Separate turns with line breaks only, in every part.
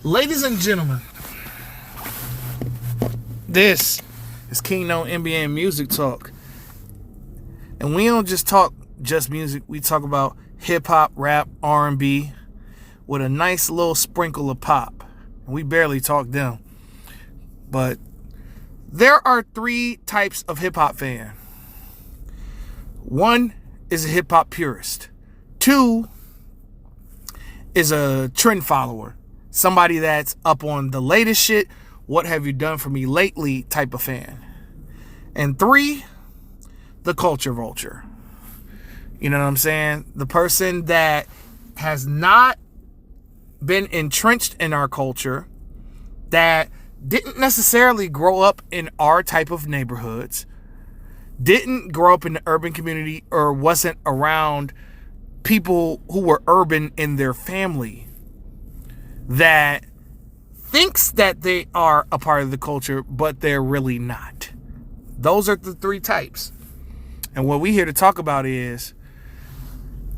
Ladies and gentlemen, this is Kingdom NBA Music Talk. And we don't just talk just music. We talk about hip-hop, rap, R&B with a nice little sprinkle of pop. And we barely talk them. But there are three types of hip-hop fan. One is a hip-hop purist. Two is a trend follower. Somebody that's up on the latest shit, what have you done for me lately type of fan. And three, the culture vulture. You know what I'm saying? The person that has not been entrenched in our culture, that didn't necessarily grow up in our type of neighborhoods, didn't grow up in the urban community, or wasn't around people who were urban in their family, that thinks that they are a part of the culture, but they're really not. Those are the three types. And what we here to talk about is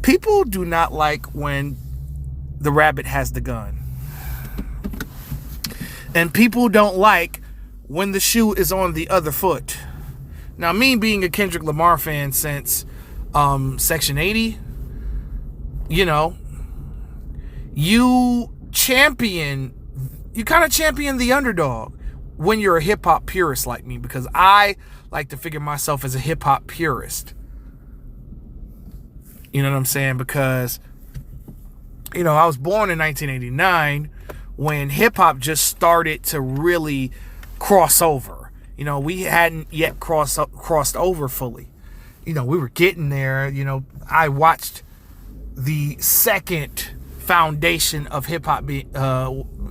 people do not like when the rabbit has the gun. And people don't like when the shoe is on the other foot. Now, me being a Kendrick Lamar fan since Section 80, you know, you kind of champion the underdog when you're a hip-hop purist like me, because I like to figure myself as a hip-hop purist. You know what I'm saying? Because, you know, I was born in 1989 when hip-hop just started to really cross over. You know, we hadn't yet crossed over fully. You know, we were getting there. You know, I watched the second foundation of hip-hop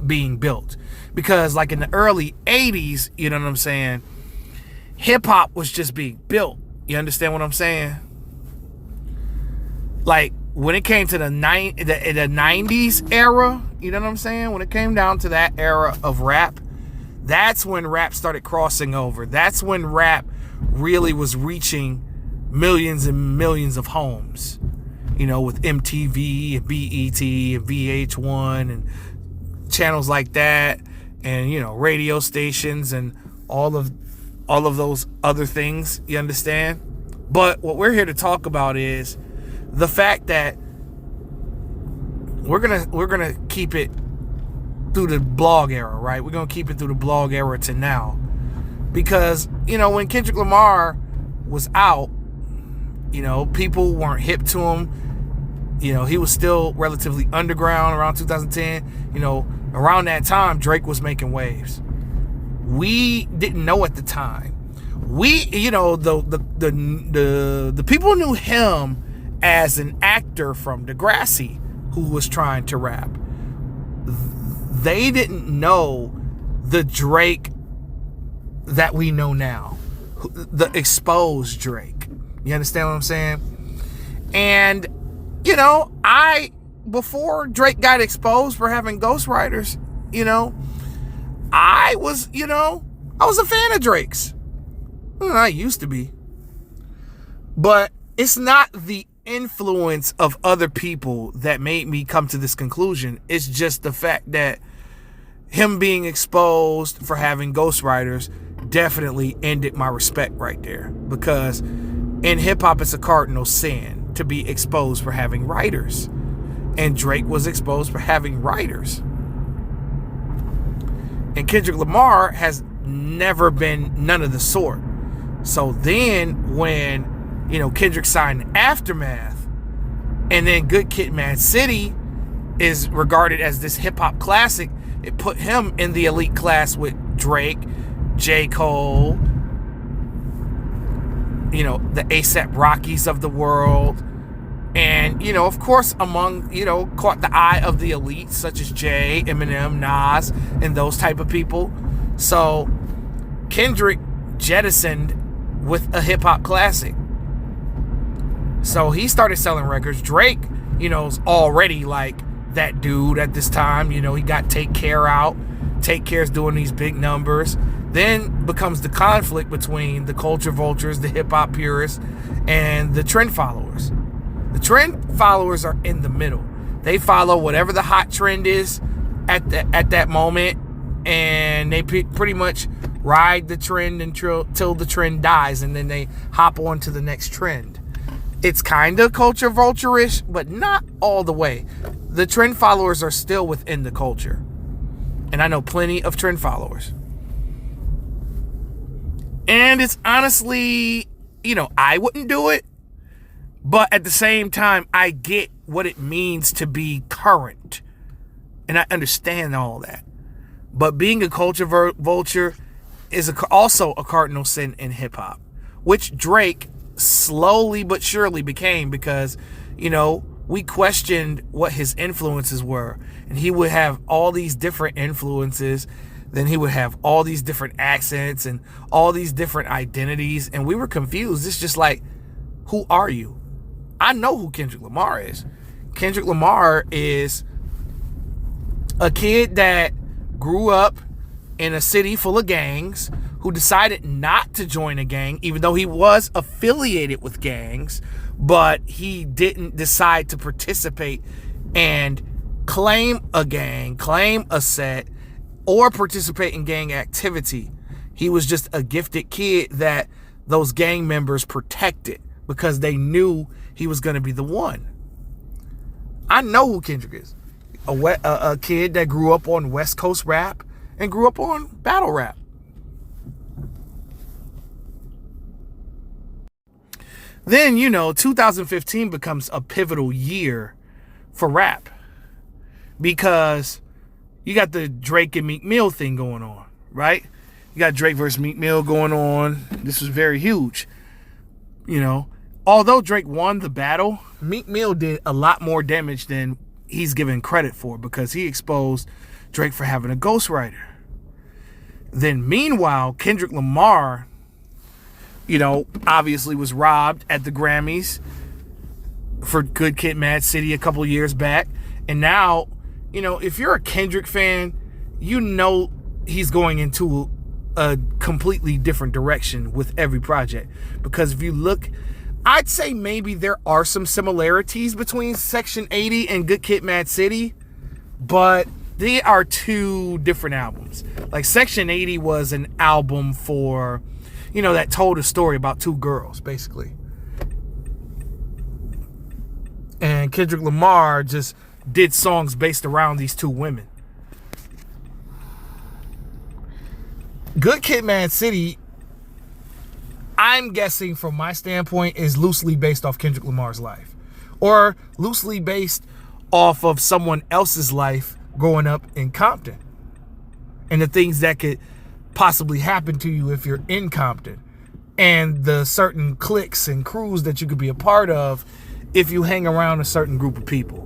being built, because like in the early 80s, you know what I'm saying, hip-hop was just being built. You understand what I'm saying? Like when it came to the 90s era, you know what I'm saying, when it came down to that era of rap, that's when rap started crossing over. That's when rap really was reaching millions and millions of homes. You know, with MTV and BET and VH1 and channels like that, and, you know, radio stations and all of those other things, you understand? But what we're here to talk about is the fact that we're gonna keep it through the blog era, right? We're gonna keep it through the blog era to now. Because, you know, when Kendrick Lamar was out, you know, people weren't hip to him. You know, he was still relatively underground around 2010. You know, around that time, Drake was making waves. We didn't know at the time. You know, the people knew him as an actor from Degrassi who was trying to rap. They didn't know the Drake that we know now, the exposed Drake. You understand what I'm saying? And, you know, before Drake got exposed for having ghostwriters, you know, I was a fan of Drake's. Well, I used to be. But it's not the influence of other people that made me come to this conclusion. It's just the fact that him being exposed for having ghostwriters definitely ended my respect right there. Because in hip-hop, it's a cardinal sin to be exposed for having writers. And Drake was exposed for having writers. And Kendrick Lamar has never been none of the sort. So then when, you know, Kendrick signed Aftermath, and then Good Kid, Mad City is regarded as this hip-hop classic, it put him in the elite class with Drake, J. Cole, you know, the A$AP Rockies of the world. And, you know, of course, among, you know, caught the eye of the elites such as Jay, Eminem, Nas, and those type of people. So Kendrick jettisoned with a hip-hop classic. So he started selling records. Drake, you know, is already like that dude at this time. You know, he got Take Care out. Take Care's doing these big numbers. Then becomes the conflict between the culture vultures, the hip-hop purists, and the trend followers. The trend followers are in the middle. They follow whatever the hot trend is, at that moment, and they pretty much ride the trend until the trend dies, and then they hop on to the next trend. It's kind of culture vulture-ish, but not all the way. The trend followers are still within the culture, and I know plenty of trend followers. And it's honestly, I wouldn't do it, but at the same time, I get what it means to be current, and I understand all that. But being a culture vulture is also a cardinal sin in hip-hop, which Drake slowly but surely became, because, we questioned what his influences were, and he would have all these different influences. Then he would have all these different accents and all these different identities, and we were confused. It's just like, who are you? I know who Kendrick Lamar is. Kendrick Lamar is a kid that grew up in a city full of gangs, who decided not to join a gang, even though he was affiliated with gangs, but he didn't decide to participate and claim a gang, claim a set, or participate in gang activity. He was just a gifted kid that those gang members protected because they knew he was going to be the one. I know who Kendrick is. A kid that grew up on West Coast rap and grew up on battle rap. Then, 2015 becomes a pivotal year for rap, because you got the Drake and Meek Mill thing going on, right? You got Drake versus Meek Mill going on. This was very huge. Although Drake won the battle, Meek Mill did a lot more damage than he's given credit for, because he exposed Drake for having a ghostwriter. Then meanwhile, Kendrick Lamar, obviously was robbed at the Grammys for Good Kid, Mad City a couple years back. And now, if you're a Kendrick fan, he's going into a completely different direction with every project. Because if you look, I'd say maybe there are some similarities between Section 80 and Good Kid, Mad City, but they are two different albums. Like, Section 80 was an album for, that told a story about two girls, basically. And Kendrick Lamar just did songs based around these two women. Good Kid, Mad City, I'm guessing from my standpoint, is loosely based off Kendrick Lamar's life, or loosely based off of someone else's life growing up in Compton, and the things that could possibly happen to you if you're in Compton, and the certain cliques and crews that you could be a part of if you hang around a certain group of people.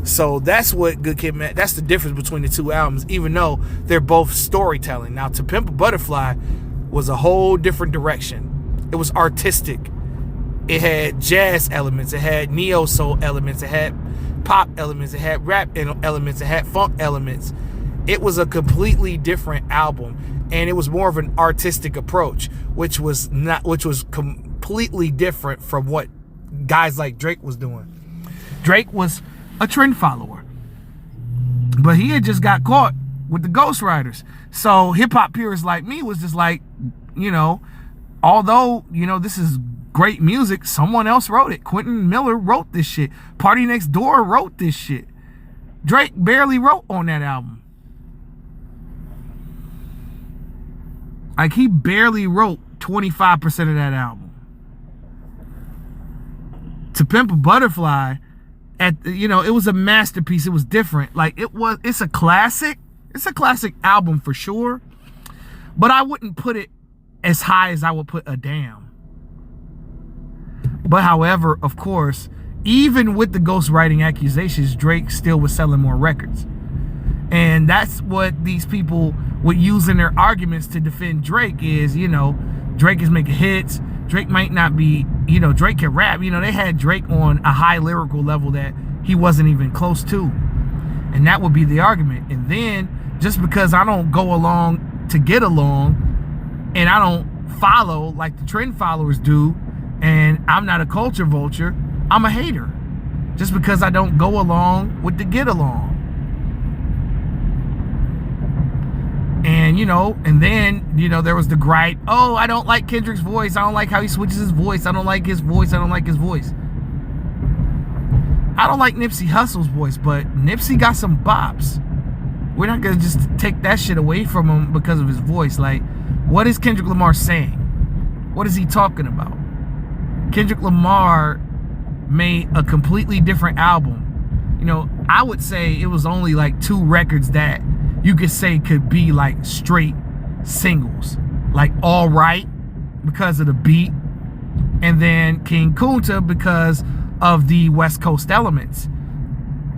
So that's what Good Kid, Mad, that's the difference between the two albums, even though they're both storytelling. Now, To Pimp a Butterfly was a whole different direction. It was artistic. It had jazz elements, it had neo soul elements, it had pop elements, it had rap elements, it had funk elements. It was a completely different album, and it was more of an artistic approach, which was completely different from what guys like Drake was doing. Drake was a trend follower, but he had just got caught with the ghostwriters. So hip-hop purists like me was just like, although, this is great music, someone else wrote it. Quentin Miller wrote this shit. Party Next Door wrote this shit. Drake barely wrote on that album. Like, he barely wrote 25% of that album. To Pimp a Butterfly, it was a masterpiece. It was different. Like, it's a classic. It's a classic album for sure. But I wouldn't put it as high as I would put A Damn. But however, of course, even with the ghostwriting accusations, Drake still was selling more records. And that's what these people would use in their arguments to defend Drake is, Drake is making hits. Drake might not be, Drake can rap. They had Drake on a high lyrical level that he wasn't even close to. And that would be the argument. And then, just because I don't go along to get along, and I don't follow like the trend followers do, and I'm not a culture vulture, I'm a hater. Just because I don't go along with the get along. And, and then, there was the gripe, oh, I don't like Kendrick's voice. I don't like how he switches his voice. I don't like his voice. I don't like his voice. I don't like Nipsey Hussle's voice, but Nipsey got some bops. We're not going to just take that shit away from him because of his voice. Like, what is Kendrick Lamar saying? What is he talking about? Kendrick Lamar made a completely different album. I would say it was only like 2 records that you could say could be like straight singles. Like All Right because of the beat, and then King Kunta because of the West Coast elements.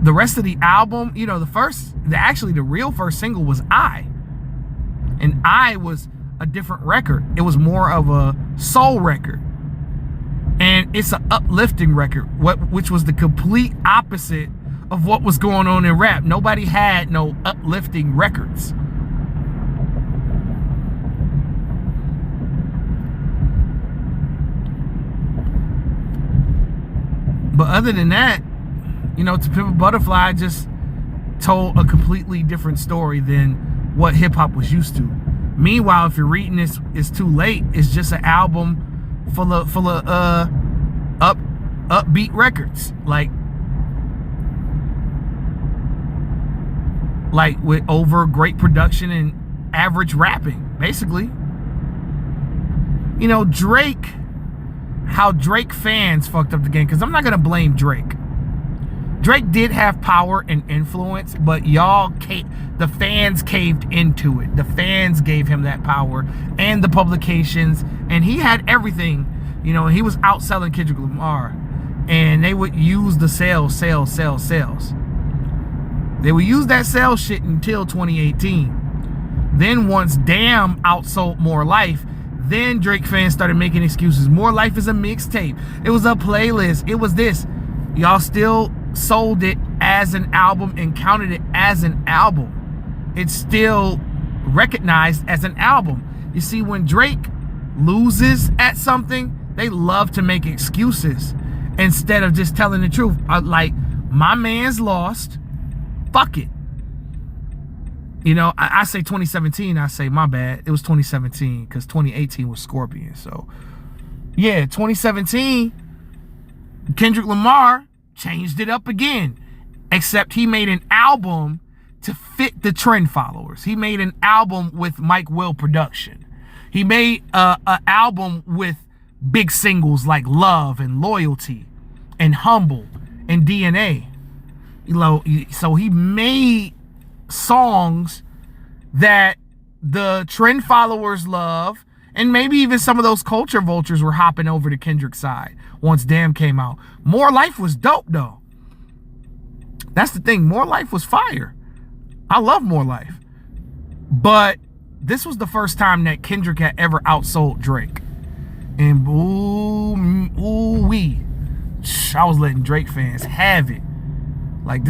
The rest of the album, the real first single was I. And I was a different record. It was more of a soul record. And it's an uplifting record, which was the complete opposite of what was going on in rap. Nobody had no uplifting records. But other than that, To Pimp a Butterfly just told a completely different story than what hip-hop was used to. Meanwhile, if you're reading this, It's Too Late, it's just an album full of upbeat records. Like with over great production and average rapping, basically. Drake, how Drake fans fucked up the game, because I'm not going to blame Drake. Drake did have power and influence, but the fans caved into it. The fans gave him that power and the publications, and he had everything. He was outselling Kendrick Lamar, and they would use the sales. They would use that sales shit until 2018. Then once Damn outsold More Life, then Drake fans started making excuses. More Life is a mixtape. It was a playlist. It was this. Y'all still sold it as an album and counted it as an album. It's still recognized as an album. You see, when Drake loses at something, they love to make excuses instead of just telling the truth. Like, my man's lost. Fuck it. I say 2017, I say my bad. It was 2017 because 2018 was Scorpion. So, yeah, 2017, Kendrick Lamar changed it up again. Except he made an album to fit the trend followers. He made an album with Mike Will production. He made an album with big singles like Love and Loyalty and Humble and DNA. So he made songs that the trend followers love, and maybe even some of those culture vultures were hopping over to Kendrick's side once Damn came out. More Life was dope though. That's the thing. More Life was fire. I love More Life. But this was the first time that Kendrick had ever outsold Drake. And ooh-wee, I was letting Drake fans have it. Like,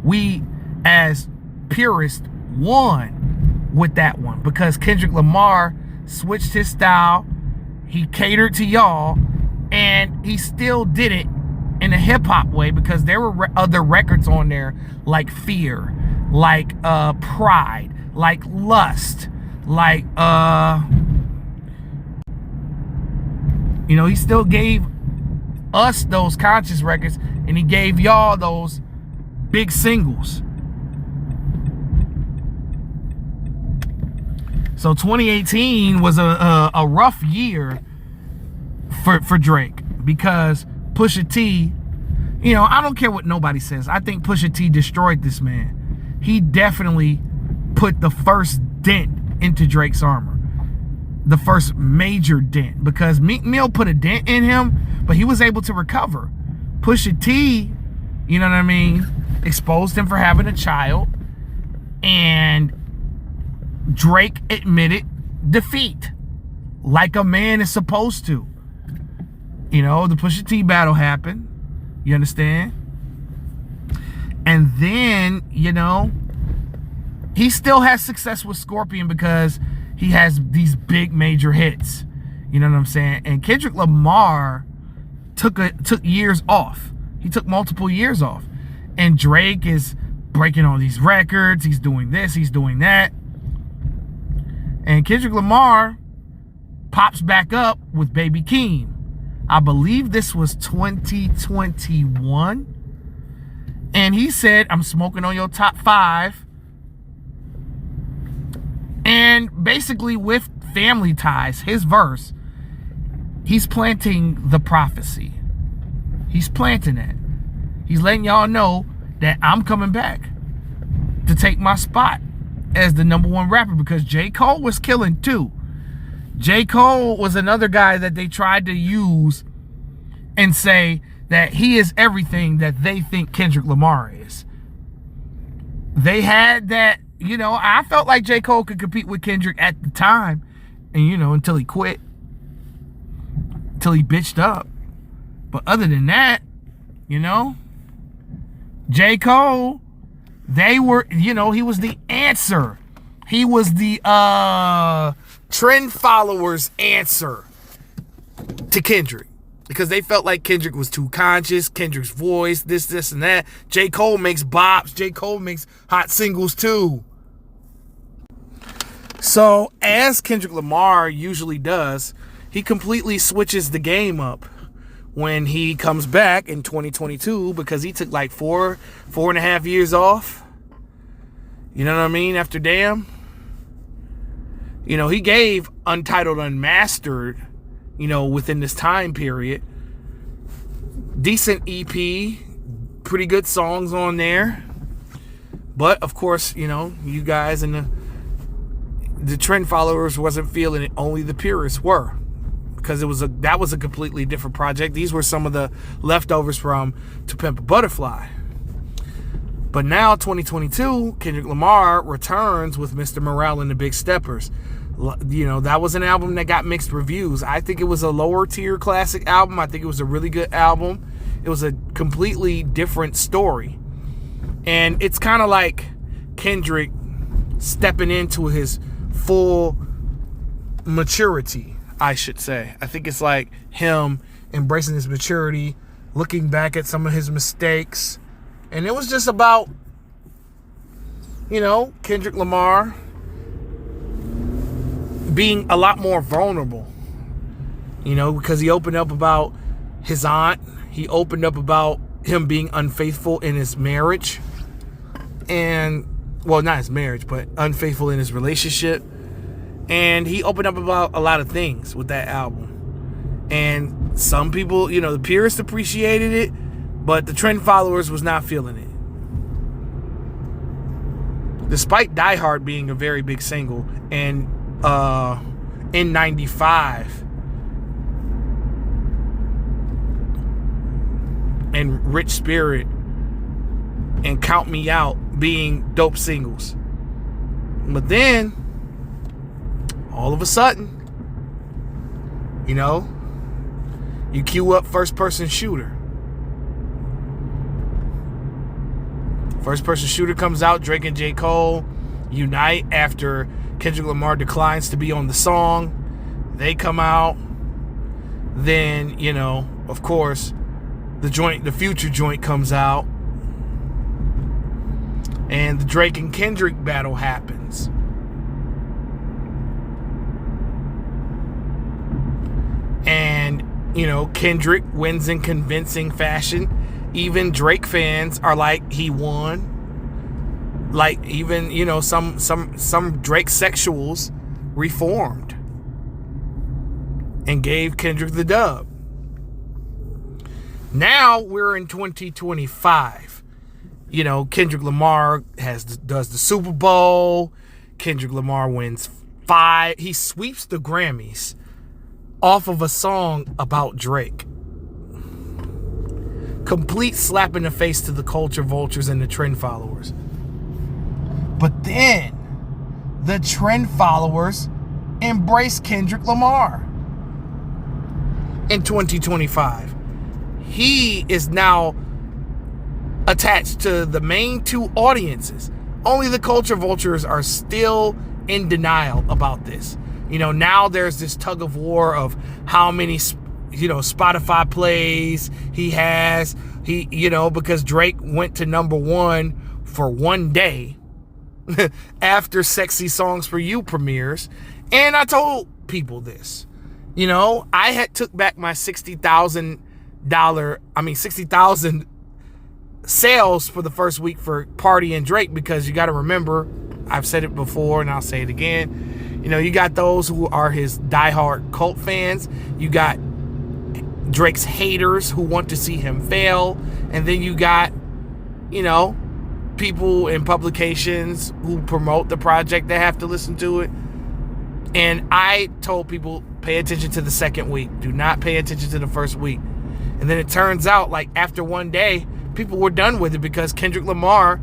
we as purists won with that one, because Kendrick Lamar switched his style. He catered to y'all, and he still did it in a hip-hop way, because there were other records on there like Fear, like Pride, like Lust, like he still gave us those conscious records, and he gave y'all those big singles. So 2018 was a rough year for Drake, because Pusha T, I don't care what nobody says. I think Pusha T destroyed this man. He definitely put the first dent into Drake's armor. The first major dent, because Meek Mill put a dent in him, but he was able to recover. Pusha T, exposed him for having a child, and Drake admitted defeat like a man is supposed to. The Pusha T battle happened. You understand? And then, he still has success with Scorpion because he has these big major hits. You know what I'm saying? And Kendrick Lamar took years off. He took multiple years off. And Drake is breaking all these records. He's doing this, he's doing that. And Kendrick Lamar pops back up with Baby Keem. I believe this was 2021. And he said, I'm smoking on your top 5. And basically with Family Ties, his verse, he's planting the prophecy. He's planting it. He's letting y'all know that I'm coming back to take my spot as the #1 rapper, because J. Cole was killing too. J. Cole was another guy that they tried to use and say that he is everything that they think Kendrick Lamar is. They had that, I felt like J. Cole could compete with Kendrick at the time, and until he quit, until he bitched up. But other than that, J. Cole, they were, he was the answer. He was the trend followers' answer to Kendrick, because they felt like Kendrick was too conscious. Kendrick's voice, this, and that. J. Cole makes bops. J. Cole makes hot singles too. So, as Kendrick Lamar usually does, he completely switches the game up when he comes back in 2022, because he took like 4.5 years off. You know what I mean? After Damn. He gave Untitled Unmastered, within this time period. Decent EP, pretty good songs on there. But, of course, you guys and the trend followers wasn't feeling it. Only the purists were. Because that was a completely different project. These were some of the leftovers from To Pimp a Butterfly. But now, 2022, Kendrick Lamar returns with Mr. Morale and the Big Steppers. That was an album that got mixed reviews. I think it was a lower tier classic album. I think it was a really good album. It was a completely different story. And it's kind of like Kendrick stepping into his full maturity, I should say. I think it's like him embracing his maturity, looking back at some of his mistakes. And it was just about, Kendrick Lamar being a lot more vulnerable, because he opened up about his aunt. He opened up about him being unfaithful in his marriage. And, well, not his marriage, but unfaithful in his relationship. And he opened up about a lot of things with that album. And some people, the purists appreciated it, but the trend followers was not feeling it. Despite Die Hard being a very big single, and in 95, and Rich Spirit and Count Me Out being dope singles. But then, all of a sudden, you cue up First Person Shooter. First Person Shooter comes out. Drake and J. Cole unite after Kendrick Lamar declines to be on the song. They come out. Then, of course, the Future joint comes out. And the Drake and Kendrick battle happens. And, Kendrick wins in convincing fashion. Even Drake fans are like, he won. Like, even, some Drake sexuals reformed and gave Kendrick the dub. Now we're in 2025. Kendrick Lamar does the Super Bowl. Kendrick Lamar wins 5. He sweeps the Grammys off of a song about Drake. Complete slap in the face to the culture vultures and the trend followers. But then the trend followers embrace Kendrick Lamar in 2025. He is now attached to the main 2 audiences. Only the culture vultures are still in denial about this. Now there's this tug of war of how many, Spotify plays he has. Because Drake went to #1 for one day after Sexy Songs for You premieres. And I told people this. You know, I had took back my $60,000 sales for the first week for Party and Drake, because you got to remember, I've said it before and I'll say it again, you know, you got those who are his diehard cult fans, you got Drake's haters who want to see him fail, and then you got, you know, people in publications who promote the project that have to listen to it. And I told people, pay attention to the second week, do not pay attention to the first week. And then it turns out, like, after one day, people were done with it, because Kendrick Lamar,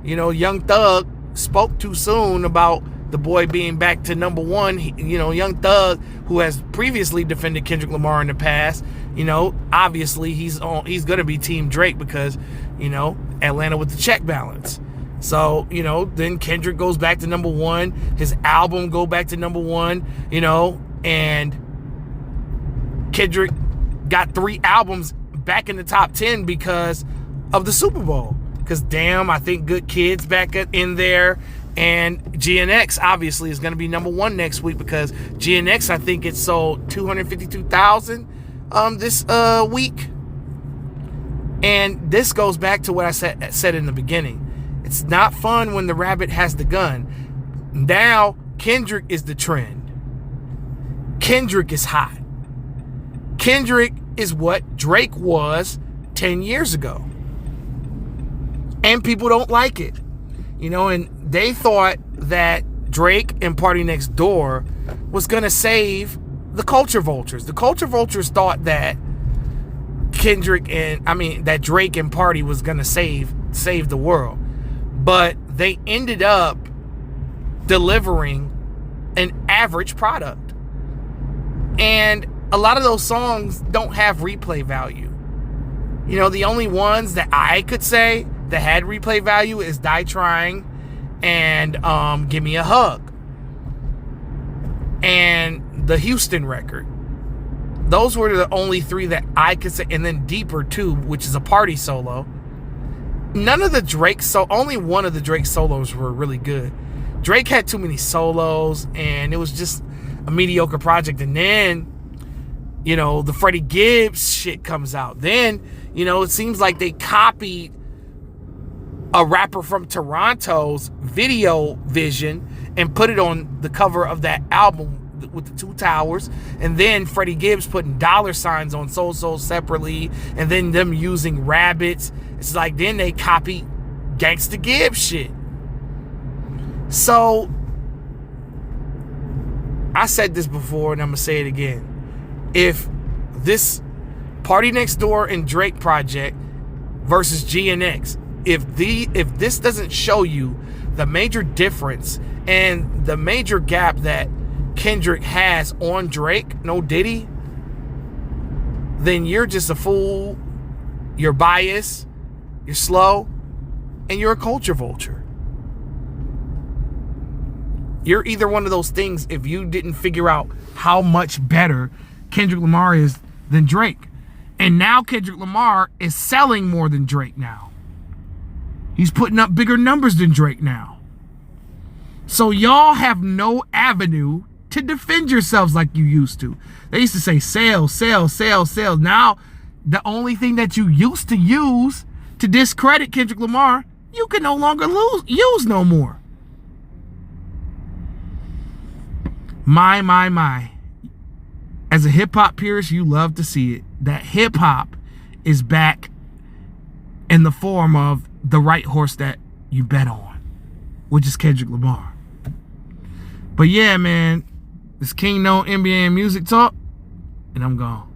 you know, Young Thug, spoke too soon about the boy being back to number one. Young Thug, who has previously defended Kendrick Lamar in the past, you know, obviously he's going to be Team Drake, because, you know, Atlanta with the check balance. So, you know, then Kendrick goes back to number one, his album go back to number one, you know, and Kendrick got 3 albums back in the top 10 because of the Super Bowl. Because damn, I think Good Kid's back in there, and GNX obviously is going to be number one next week, because GNX, I think it sold 252,000 this week. And this goes back to what I said in the beginning. It's not fun when the rabbit has the gun. Now Kendrick is the trend. Kendrick is hot. Kendrick is what Drake was 10 years ago. And people don't like it. You know, and they thought that Drake and Party Next Door was going to save the culture vultures. The culture vultures thought that that Drake and Party was going to save the world. But they ended up delivering an average product. And a lot of those songs don't have replay value. You know, the only ones that I could say that had replay value is Die Trying and Give Me a Hug and the Houston record. Those were the only 3 that I could say. And then Deeper too, which is a party solo. None of the Drake, only one of the Drake solos were really good. Drake had too many solos, and it was just a mediocre project. And then, you know, the Freddie Gibbs shit comes out. Then, you know, it seems like they copied a rapper from Toronto's video vision and put it on the cover of that album with the 2 towers. And then Freddie Gibbs putting $ on Soul Soul separately, and then them using rabbits. It's like then they copied Gangsta Gibbs shit. So I said this before and I'm gonna say it again. If this Party Next Door and Drake project versus GNX, if this doesn't show you the major difference and the major gap that Kendrick has on Drake, no Diddy, then you're just a fool, you're biased, you're slow, and you're a culture vulture. You're either one of those things if you didn't figure out how much better Kendrick Lamar is than Drake. And now Kendrick Lamar is selling more than Drake now. He's putting up bigger numbers than Drake now. So y'all have no avenue to defend yourselves like you used to. They used to say sales, sales, sales, sales. Now, the only thing that you used to use to discredit Kendrick Lamar, you can no longer use no more. My. As a hip-hop purist, you love to see it. That hip-hop is back in the form of the right horse that you bet on, which is Kendrick Lamar. But yeah, man, this King No NBA and Music Talk, and I'm gone.